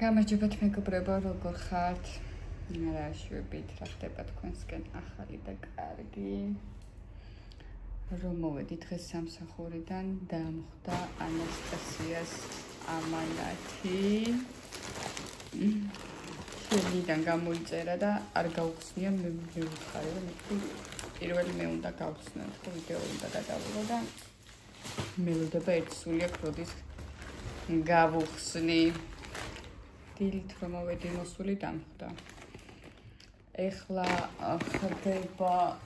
გამარჯობათ მეგობრებო, როგორ ხართ? რა შვებით, რა ხდება თქვენსკენ ახალი და კარგი. რომ მოვედი დღეს სამსახურიდან, დამხვდა ანასტასიას ამანათი. შენიდან გამოიწერა და არ გავხსნია, მე მივიხარე, რომ პირველი მე უნდა გავხსნა, ხო ვიდეო უნდა გადავიღო და მელოდება ერთსულია ქროდის გავხსნი. დილით რომ მოვედი მოსული დამხვდა. ეხლა ხდება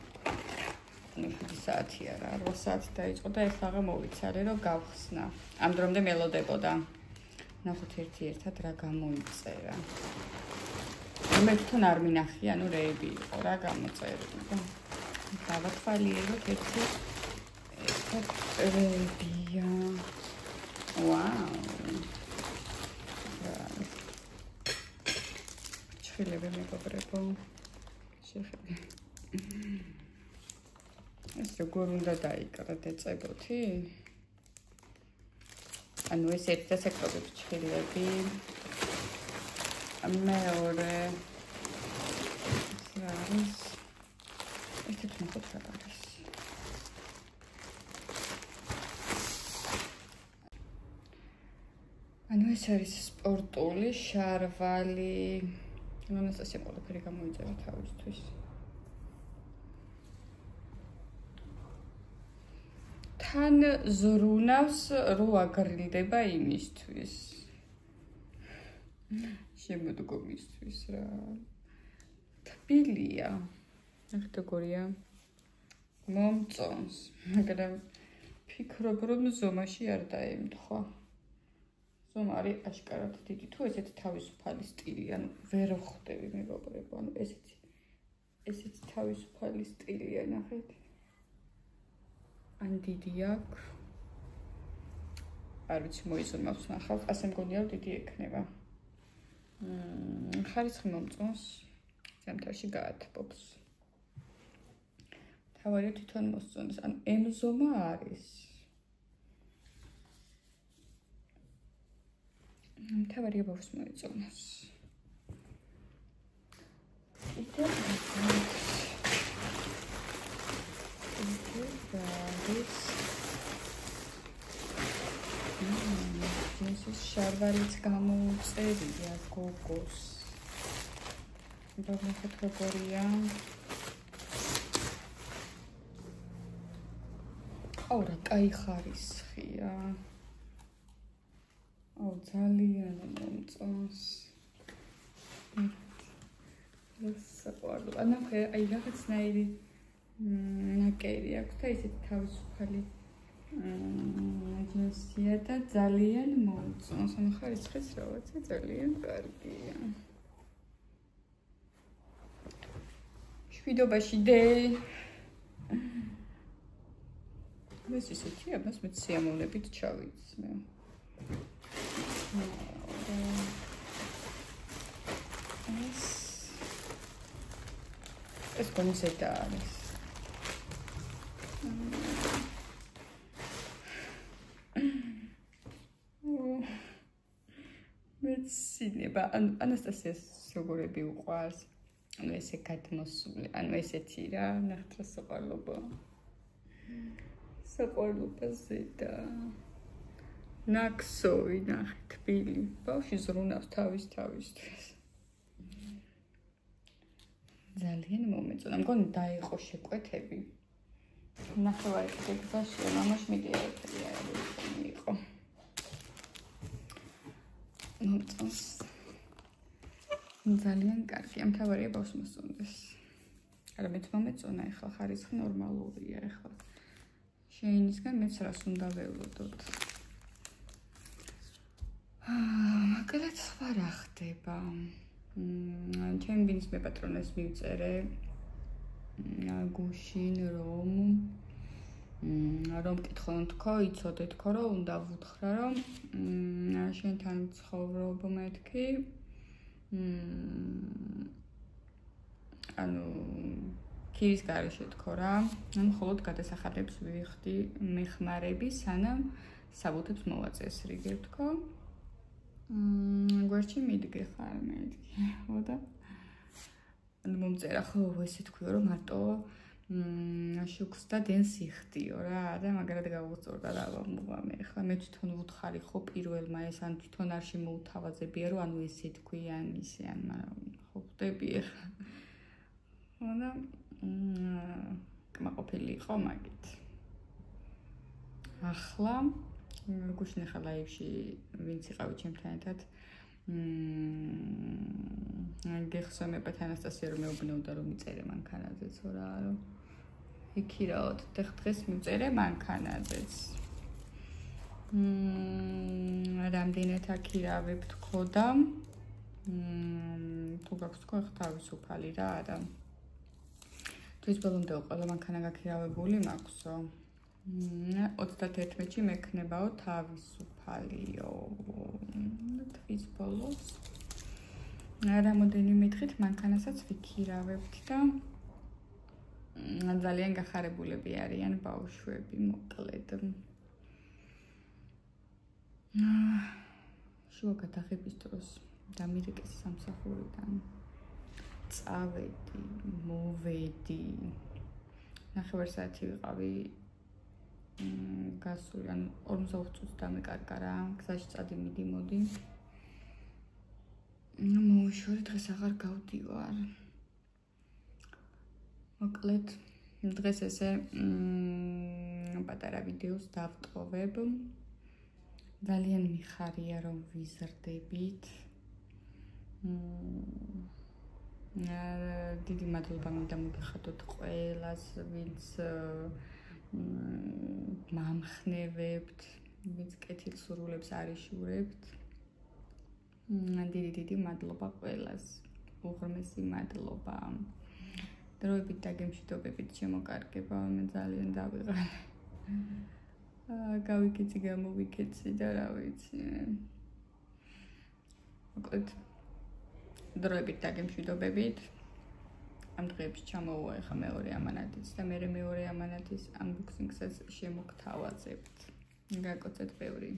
7 საათია რა, 8 საათი დაიწყო და ეხლა აღარ მოვიცარე რომ გავხსნა. ამ დრომდე მელოდებოდა. ნახოთ ერთ-ერთად რა გამოიწერა. მე თვითონ არ მინახი, ანუ რეები იყო რა გამოწერა. დავათვალიეროთ ერთი რეებია. ვაუ. შეხილები მეგობრებო. შეხილი. ეს როგორ უნდა დაიკრათ ეწებოთი? ანუ ეს ერთი და სექტორები შეხილები. მეორე ეს ერთ ნახოთ რა არის. ანუ ეს არის სპორტული შარვალი. ანასტასია ყველაფერი გამოიწერა თავისთვის. თან ზრუნავს რო აგრილდება იმისთვის. შემოდგომისთვის რა. თბილია. კატეგორია მომწონს, მაგრამ ფიქრობ რომ ზომაში არ დაემთხვა. ზომა არის აშკარად დიდი, თუ ესეთი თავისუფალი სტილი, ანუ ვერ ხვდები მეგობრებო, ანუ ესეთი თავისუფალი სტილია, ნახეთ. ან დიდი აქვს. არ ვიცი მოიზომავს ნახავთ, ასე მგონია რომ დიდი ექნება. ხარისხი მომწონს, ზამთარში გაათბობს. თავარია თვითონ მოსწონს, ან ემზომა არის. თავარია ბავშვს მოეწონოს. ეს შარვალიც გამოუწერია გოგოს. დავნახოთ როგორია. აურა, კაი ხარისხია. აუ, ძალიან მომწონს. საყვარლო. აი რაღაცნაირი ნაკერი აქვს და ისეთი თავისუფალი ჯინსია და ძალიან მომწონს. ანუ ხარისხიც რაღაცა ძალიან კარგია. შვიდობაში დე. ეს ისეთია, მას მე სიამოვნებით ჩავიცმე. ეს კონცერტა არის. მეცინება, ანასტასიას როგორები უყვარს. ანუ ესე გადმოსული, ანუ ესეთი რა, ნახეთ რა საყვარლობა. საყვარლობა ზედა. ნაქსოვი, ნახეთ, თბილი. ბავშვი ზრუნავს თავისთვის. ძალიან მომეწონა. მგონი დაიყო შეკვეთები. ნახევარი კიდე გზაშია, მამაში მიდიარია იყო. მომწონს. ძალიან კარგი, ამთავარია ბავშვს მოსწონდეს. არა მეც მომეწონა, ახლა ხარისხი ნორმალურია, ახლა. შეინისგან მეც რას უნდა ველოდოთ. მაგალითად სხვა რა ხდება. ჩემი ბინის მეპატრონეს მივწერე გუშინ რომ მკითხონ თქო, იცოდე თქო რომ უნდა ვუთხრა რომ შენთან ცხოვრობ მეთქი ანუ ქირის გარეშე თქო რა, ან მხოლოდ გადასახადებს ვიხდი მეხმარები სანამ საბუთებს მოვაწესრიგებ თქო. გვერდში მიდგე ხარ მეთქი. ხოდა? ანუ მომწერა ხო ესე თქვიო რომ მარტო შუქს და დენს იხდიო რა და მაგრად გავუწორდა რა მომამე. ხლა მე თვითონ ვუთხარი ხო პირველმა ეს ან თვითონ არ შემოუთავაზებია რომ ანუ ესე თქვი ან ისე ან ხო ხდები ხა. ხოდა კმაყოფილი იყო მაგით. ახლა გუშინ ხა ლაივში ვინც იყავი ჩემთან ერთად გეხსოვებათ ანასტასია რომ მეუბნეოდა რომ მიწერე მანქანაზეც რა რომ იქირაოდ დღეს მიწერე მანქანაზეც რამდენად აქირავებ თქო და თუ გაქვს თქო ხა თავისუფალი რა და თვის ბოლომდე ყველა მანქანა გაქირავებული მაქვსო 31-ში მექნებაო თავისუფალიო თვის ბოლოს რამოდენიმე დღით მანქანასაც ვიქირავებთ და ძალიან გახარებულები არიან ბავშვები მოკლედ შუა გადაღების დროს დამირეკეს სამსახურიდან წავედი მოვედი 9 საათი ვიყავი გასული ან 40 წუთს დამეკარგა რა გზაში წადიმიდი მოდი მოუშორე დღეს აღარ გავდივარ მოკლედ დღეს ესე პატარა ვიდეოს დავტოვებ ძალიან მიხარია რომ ვიზრდებით დიდი მადლობა მინდა მოგიხადოთ ყველას ვინც მამხნევებთ ვინც კეთილსურვილებს არიშურებთ დიდი მადლობა ყველას უღრმესი მადლობა დროებით და გემშვიდობებით შემოკარგება მე ძალიან დავიღალე გავიქეცი გამოვიქეცი და რა ვიცი მოკლედ დროებით და გემშვიდობებით ამ დღეებში ჩამოუვა ახლა მეორე ამანათიც და მე მეორე ამანათის unboxing-საც შემოგთავაზებთ. გაკოცეთ ბევრი